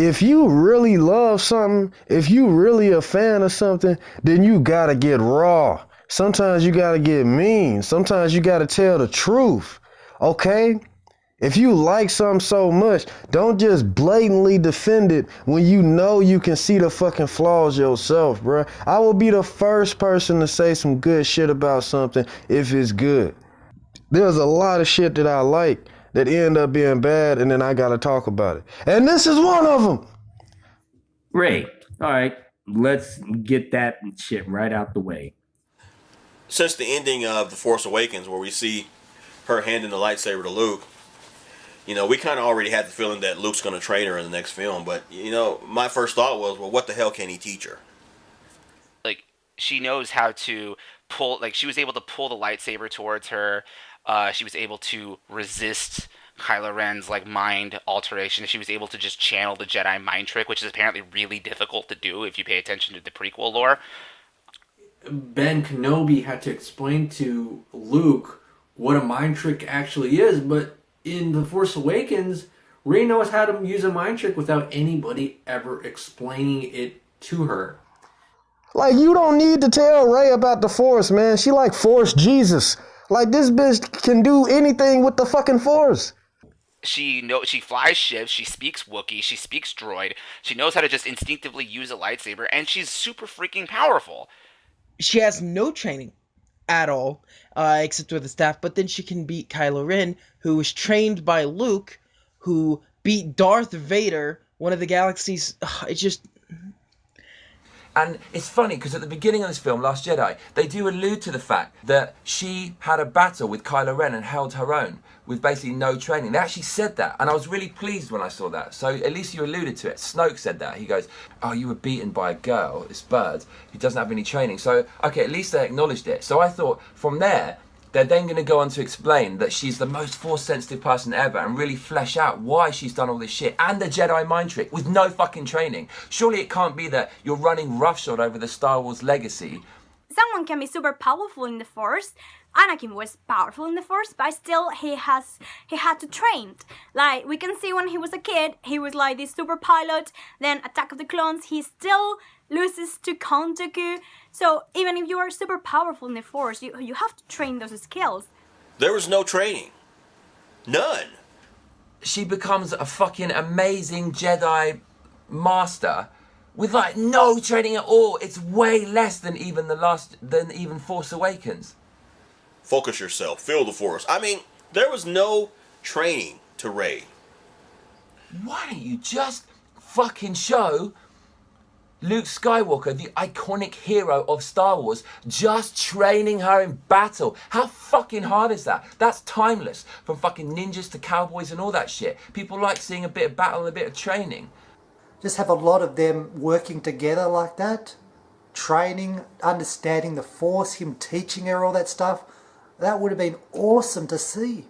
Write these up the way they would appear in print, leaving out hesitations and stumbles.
if you really love something, if you really a fan of something, then you gotta get raw. Sometimes you gotta get mean. Sometimes you gotta tell the truth. Okay? If you like something so much, don't just blatantly defend it when you know you can see the fucking flaws yourself, bruh. I will be the first person to say some good shit about something if it's good. There's a lot of shit that I like that end up being bad, and then I gotta talk about it. And this is one of them. Ray, all right, let's get that shit right out the way. Since the ending of The Force Awakens, where we see her handing the lightsaber to Luke, you know, we kind of already had the feeling that Luke's going to train her in the next film. But, you know, my first thought was, well, what the hell can he teach her? Like, she knows how to pull, like, she was able to pull the lightsaber towards her. She was able to resist Kylo Ren's, like, mind alteration. She was able to just channel the Jedi mind trick, which is apparently really difficult to do if you pay attention to the prequel lore. Ben Kenobi had to explain to Luke what a mind trick actually is, but in The Force Awakens, Rey knows how to use a mind trick without anybody ever explaining it to her. Like, you don't need to tell Rey about the Force, man. She like Force Jesus. Like, this bitch can do anything with the fucking Force. She flies ships, she speaks Wookiee, she speaks droid, she knows how to just instinctively use a lightsaber, and she's super freaking powerful. She has no training at all, except with the staff, but then she can beat Kylo Ren, who was trained by Luke, who beat Darth Vader, one of the galaxy's... It's just... And it's funny, because at the beginning of this film, Last Jedi, they do allude to the fact that she had a battle with Kylo Ren and held her own, with basically no training. They actually said that, and I was really pleased when I saw that. So at least you alluded to it. Snoke said that. He goes, oh, you were beaten by a girl, this bird, who doesn't have any training. So, okay, at least they acknowledged it. So I thought, from there, they're then going to go on to explain that she's the most Force-sensitive person ever and really flesh out why she's done all this shit and the Jedi mind trick with no fucking training. Surely it can't be that you're running roughshod over the Star Wars legacy. Someone can be super powerful in the Force. Anakin was powerful in the Force, but still he had to train. Like, we can see when he was a kid, he was like this super pilot. Then Attack of the Clones, he still loses to Count Dooku. So even if you are super powerful in the Force, you have to train those skills. There was no training. None. She becomes a fucking amazing Jedi master with like no training at all. It's way less than even Force Awakens. Focus yourself. Feel the Force. I mean, there was no training to Rey. Why don't you just fucking show Luke Skywalker, the iconic hero of Star Wars, just training her in battle? How fucking hard is that? That's timeless. From fucking ninjas to cowboys and all that shit. People like seeing a bit of battle and a bit of training. Just have a lot of them working together like that. Training, understanding the Force, him teaching her all that stuff. That would have been awesome to see.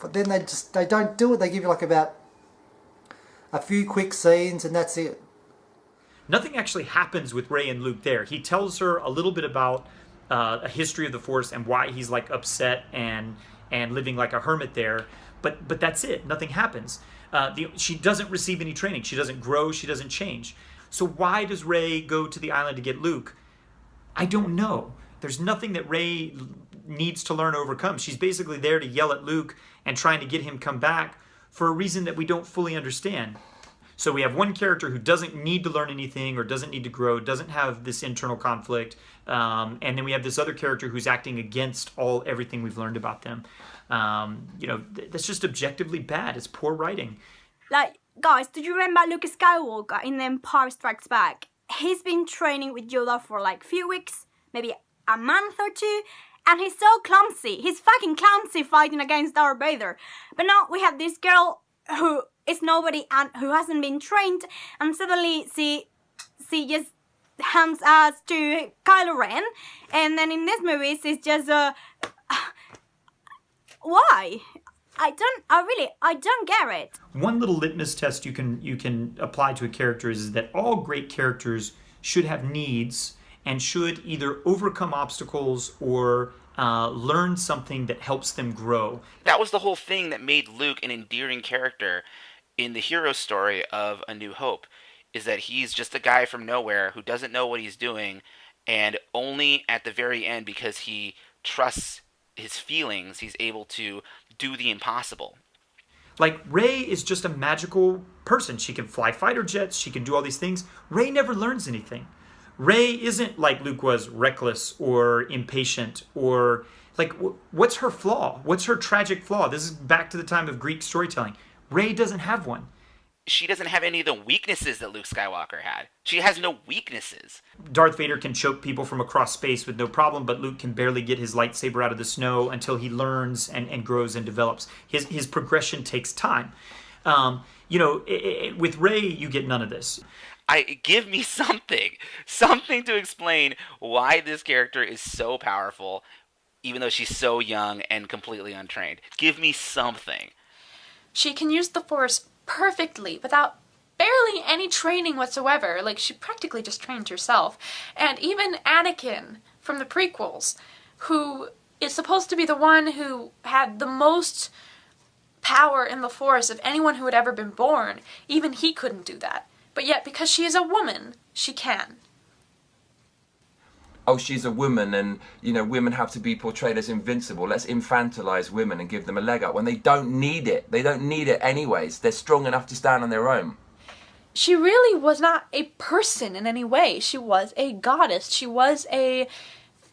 But then they don't do it. They give you like about a few quick scenes and that's it. Nothing actually happens with Rey and Luke there. He tells her a little bit about a history of the Force and why he's like upset and living like a hermit there. But that's it. Nothing happens. She doesn't receive any training. She doesn't grow. She doesn't change. So why does Rey go to the island to get Luke? I don't know. There's nothing that Rey needs to learn or overcome. She's basically there to yell at Luke and trying to get him come back for a reason that we don't fully understand. So we have one character who doesn't need to learn anything or doesn't need to grow, doesn't have this internal conflict, and then we have this other character who's acting against everything we've learned about them. That's just objectively bad. It's poor writing. Like, guys, do you remember Luke Skywalker in The Empire Strikes Back? He's been training with Yoda for like a few weeks, maybe a month or two, and he's so clumsy. He's fucking clumsy fighting against Darth Vader. But now we have this girl who is nobody and who hasn't been trained, and suddenly she just hands us to Kylo Ren, and then in this movie she's just why? I don't get it. One little litmus test you can apply to a character is that all great characters should have needs and should either overcome obstacles or learn something that helps them grow. That was the whole thing that made Luke an endearing character. in the hero story of A New Hope is that he's just a guy from nowhere who doesn't know what he's doing, and only at the very end, because he trusts his feelings, he's able to do the impossible. Like, Rey is just a magical person. She can fly fighter jets, she can do all these things. Rey never learns anything. Rey isn't like Luke was, reckless or impatient, or like, what's her flaw? What's her tragic flaw? This is back to the time of Greek storytelling. Rey doesn't have one. She doesn't have any of the weaknesses that Luke Skywalker had. She has no weaknesses. Darth Vader can choke people from across space with no problem, but Luke can barely get his lightsaber out of the snow until he learns and grows and develops. His progression takes time. With Rey, you get none of this. Give me something to explain why this character is so powerful, even though she's so young and completely untrained. Give me something. She can use the Force perfectly without barely any training whatsoever. Like, she practically just trained herself. And even Anakin from the prequels, who is supposed to be the one who had the most power in the Force of anyone who had ever been born, even he couldn't do that. But yet, because she is a woman, she can. Oh, she's a woman, and, women have to be portrayed as invincible. Let's infantilize women and give them a leg up when they don't need it. They don't need it anyways. They're strong enough to stand on their own. She really was not a person in any way. She was a goddess. She was a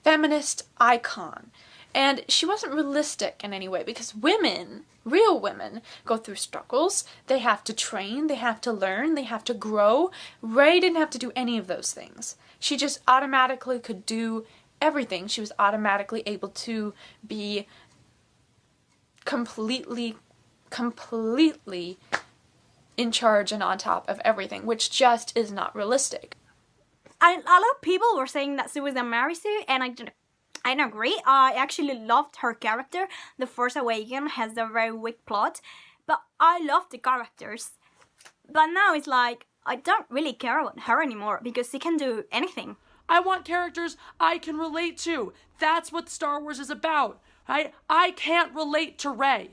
feminist icon. And she wasn't realistic in any way, because women, real women, go through struggles. They have to train, they have to learn, they have to grow. Rey didn't have to do any of those things. She just automatically could do everything. She was automatically able to be completely in charge and on top of everything, which just is not realistic. A lot of people were saying that she was a Mary-Sue, and I don't agree. I actually loved her character. The Force Awakens has a very weak plot, but I love the characters. But now it's like, I don't really care about her anymore, because she can do anything. I want characters I can relate to. That's what Star Wars is about, right? I can't relate to Rey.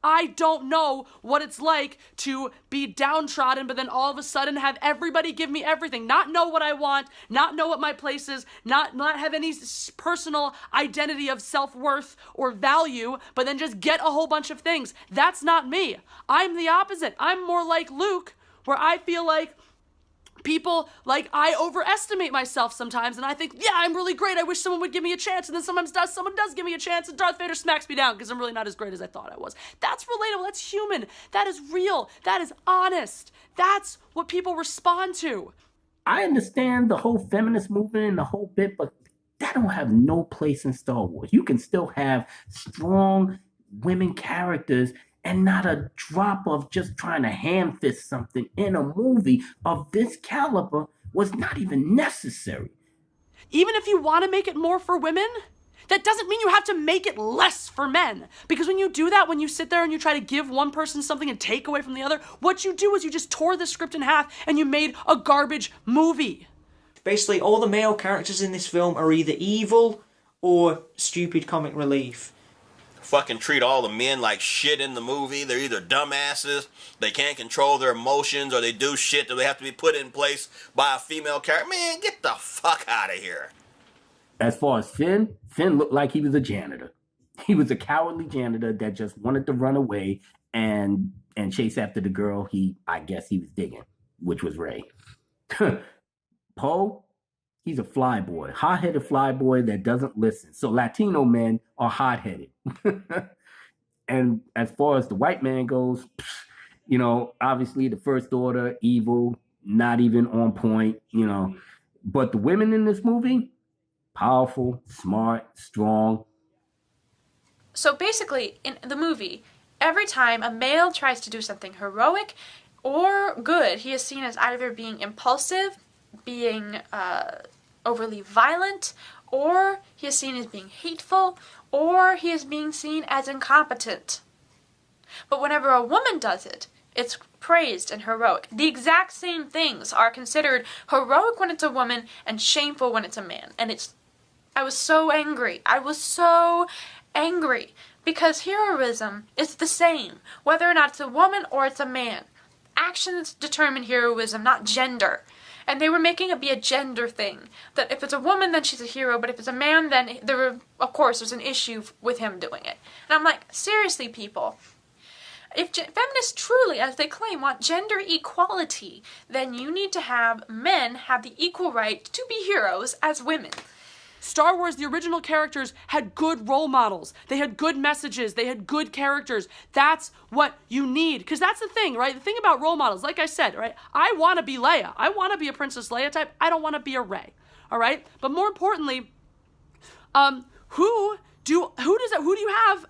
I don't know what it's like to be downtrodden, but then all of a sudden have everybody give me everything. Not know what I want, not know what my place is, not have any personal identity of self-worth or value, but then just get a whole bunch of things. That's not me. I'm the opposite. I'm more like Luke, where I feel like people, I overestimate myself sometimes, and I think, yeah, I'm really great, I wish someone would give me a chance, and then sometimes someone does give me a chance, and Darth Vader smacks me down because I'm really not as great as I thought I was. That's relatable, that's human, that is real, that is honest, that's what people respond to. I understand the whole feminist movement and the whole bit, but that don't have no place in Star Wars. You can still have strong women characters and not a drop of just trying to ham-fist something in a movie of this caliber was not even necessary. Even if you want to make it more for women, that doesn't mean you have to make it less for men. Because when you do that, when you sit there and you try to give one person something and take away from the other, what you do is you just tore the script in half and you made a garbage movie. Basically, all the male characters in this film are either evil or stupid comic relief. Fucking treat all the men like shit in the movie. They're either dumbasses, they can't control their emotions, or they do shit that they have to be put in place by a female character. Man, get the fuck out of here. As far as Finn looked like he was a janitor. He was a cowardly janitor that just wanted to run away and chase after the girl I guess he was digging, which was Rey. Poe, he's a flyboy, hot-headed flyboy that doesn't listen. So Latino men are hot-headed. And as far as the white man goes, obviously the First Order, evil, not even on point, But the women in this movie, powerful, smart, strong. So basically, in the movie, every time a male tries to do something heroic or good, he is seen as either being impulsive, being overly violent, or he is seen as being hateful, or he is being seen as incompetent. But whenever a woman does it, it's praised and heroic. The exact same things are considered heroic when it's a woman and shameful when it's a man. And I was so angry. I was so angry Because heroism is the same, whether or not it's a woman or it's a man. Actions determine heroism, not gender. And they were making it be a gender thing. That if it's a woman, then she's a hero, but if it's a man, then of course, there's an issue with him doing it. And I'm like, seriously, people. If feminists truly, as they claim, want gender equality, then you need to have men have the equal right to be heroes as women. Star Wars, the original characters had good role models. They had good messages. They had good characters. That's what you need. Because that's the thing, right? The thing about role models, like I said, right? I want to be Leia. I want to be a Princess Leia type. I don't want to be a Rey. All right? But more importantly, who do you have,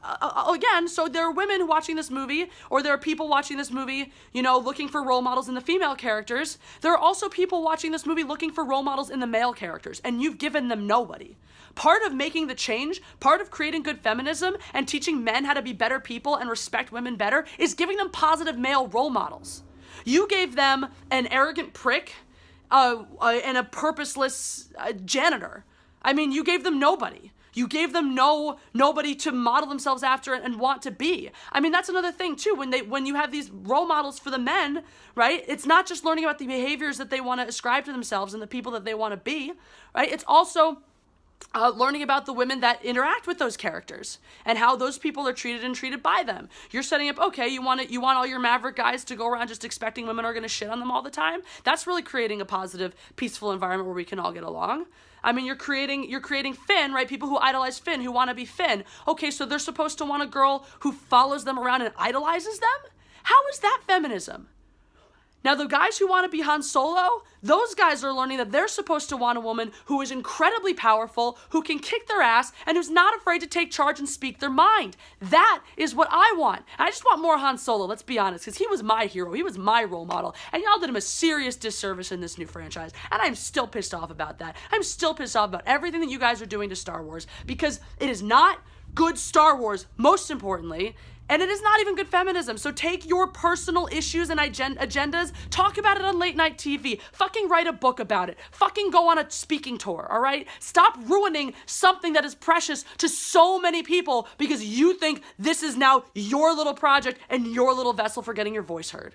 again, so there are women watching this movie, or there are people watching this movie, you know, looking for role models in the female characters. There are also people watching this movie looking for role models in the male characters, and you've given them nobody. Part of making the change, part of creating good feminism and teaching men how to be better people and respect women better is giving them positive male role models. You gave them an arrogant prick and a purposeless janitor. I mean, you gave them nobody. You gave them nobody to model themselves after and want to be. I mean, that's another thing too. When you have these role models for the men, right? It's not just learning about the behaviors that they want to ascribe to themselves and the people that they want to be, right? It's also learning about the women that interact with those characters and how those people are treated by them. You're setting up, okay, you want all your maverick guys to go around just expecting women are going to shit on them all the time. That's really creating a positive, peaceful environment where we can all get along. I mean, you're creating Finn, right? People who idolize Finn, who want to be Finn. Okay, so they're supposed to want a girl who follows them around and idolizes them? How is that feminism? Now, the guys who want to be Han Solo, those guys are learning that they're supposed to want a woman who is incredibly powerful, who can kick their ass, and who's not afraid to take charge and speak their mind. That is what I want. And I just want more Han Solo, let's be honest, because he was my hero. He was my role model. And y'all did him a serious disservice in this new franchise. And I'm still pissed off about that. I'm still pissed off about everything that you guys are doing to Star Wars, because it is not good Star Wars, most importantly. And it is not even good feminism. So take your personal issues and agendas, talk about it on late night TV, fucking write a book about it, fucking go on a speaking tour, all right? Stop ruining something that is precious to so many people because you think this is now your little project and your little vessel for getting your voice heard.